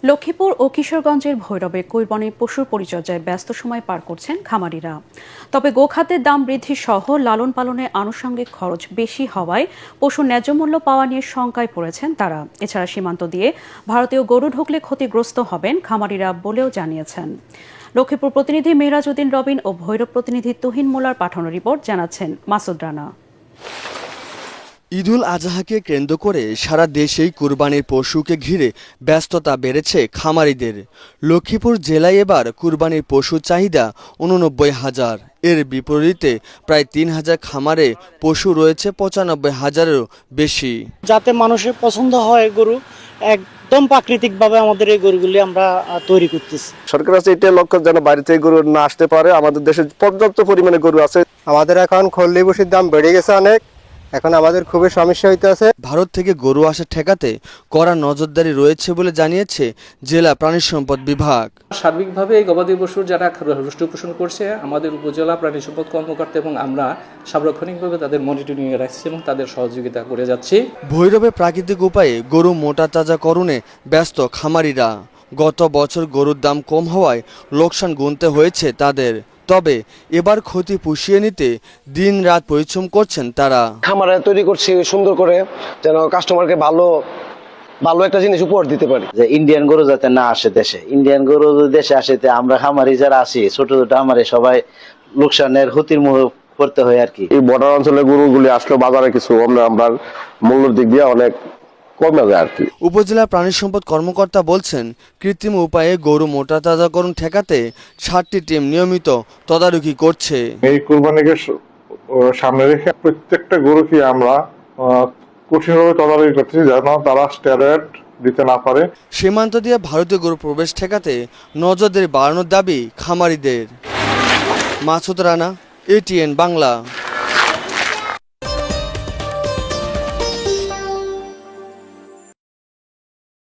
লক্ষ্মীপুর ও কিশোরগঞ্জের ভৈরবে কুরবানির পশুর পরিচর্যায় ব্যস্ত সময় পার করছেন খামারিরা। তবে গোখাদ্যের দাম বৃদ্ধি সহ লালন পালনে আনুষঙ্গিক খরচ বেশি হওয়ায় পশুর ন্যায্য মূল্য পাওয়া নিয়ে শঙ্কায় পড়েছেন তারা। এছাড়া সীমান্ত দিয়ে ভারতীয় গরু ঢুকলে ক্ষতিগ্রস্ত হবেন খামারিরা বলেও জানিয়েছেন। লক্ষ্মীপুর প্রতিনিধি মেহরাজ উদ্দিন রবিন ও ভৈরব প্রতিনিধি তুহিন মোল্লার পাঠানো রিপোর্ট জানাচ্ছেন মাসুদ রানা। ঈদুল আজহাকে কেন্দ্র করে সারা দেশেই কুরবানির পশুকে ঘিরে ব্যস্ততা বেড়েছে খামারিদের। লক্ষ্মীপুর জেলায় এবার কুরবানির পশুর চাহিদা 89,000। এর বিপরীতে প্রায় 3,000 খামারে পশু রয়েছে 95,000-এরও বেশি। যাতে মানুষের পছন্দ হয় গরু, একদম প্রাকৃতিকভাবে আমাদের এই গরুগুলি আমরা তৈরি করতেছি। সরকার আছে এটা লক্ষ্য যেন বাইরে থেকে গরু না আসতে পারে। আমাদের দেশে পর্যাপ্ত পরিমাণে গরু আছে। আমাদের এখন খল্লি ভুসির দাম বেড়ে গেছে অনেক, এখন আমাদের খুবই সমস্যা হইতেছে। ভারত থেকে গরু আসা ঠেকাতে কড়া নজরদারি রয়েছে বলে জানিয়েছে জেলা প্রাণী সম্পদ বিভাগ। সার্বিকভাবে এই গবাদি পশুর যারা রুষ্ট পোষণ করছে আমাদের উপজেলা প্রাণী সম্পদ কর্মকর্তা এবং আমরা সার্বক্ষণিকভাবে তাদের মনিটরিংয়ে রাখছি এবং তাদের সহযোগিতা করে যাচ্ছি। ভৈরবে প্রাকৃতিক উপায়ে গরু মোটা তাজাকরণে ব্যস্ত খামারিরা। গত বছর গরুর দাম কম হওয়ায় লোকসান গুনতে হয়েছে তাদের। তবে এবার ক্ষতি পুষিয়ে নিতে দিন রাত পরিশ্রম করছেন তারা। খামারে তৈরি করছি সুন্দর করে, যেন কাস্টমারকে ভালো একটা জিনিস উপহার দিতে পারি। যে ইন্ডিয়ান গরু যাতে না আসে দেশে, ইন্ডিয়ান গরু যদি দেশে আসে আমরা খামারি যারা আছি ছোট ছোট খামারি সবাই লোকসানের ক্ষতির মুখে পড়তে হয় আর কি। এই বর্ডার অঞ্চলের গরুগুলি আসলে বাজারে কিছু আমরা মূল্যের দিক দিয়ে অনেক কমে যায় আর কি। উপজেলা প্রাণী সম্পদ কর্মকর্তা বলছেন, কৃত্রিম উপায়ে গরু মোটা তাজাকরণ ঠেকাতে 60টি টিম নিয়মিত তদারকি করছে। এই কুরবানিকে সামনে রেখে প্রত্যেকটা গরুকে আমরা কঠিনভাবে তদারকি করতেছি যেন তারা স্টেরয়েড দিতে না পারে। সীমান্ত দিয়ে ভারতীয় গরু প্রবেশ ঠেকাতে নজরদারি বাড়ানোর দাবি খামারিদের। মাসুদ রানা, ATN বাংলা।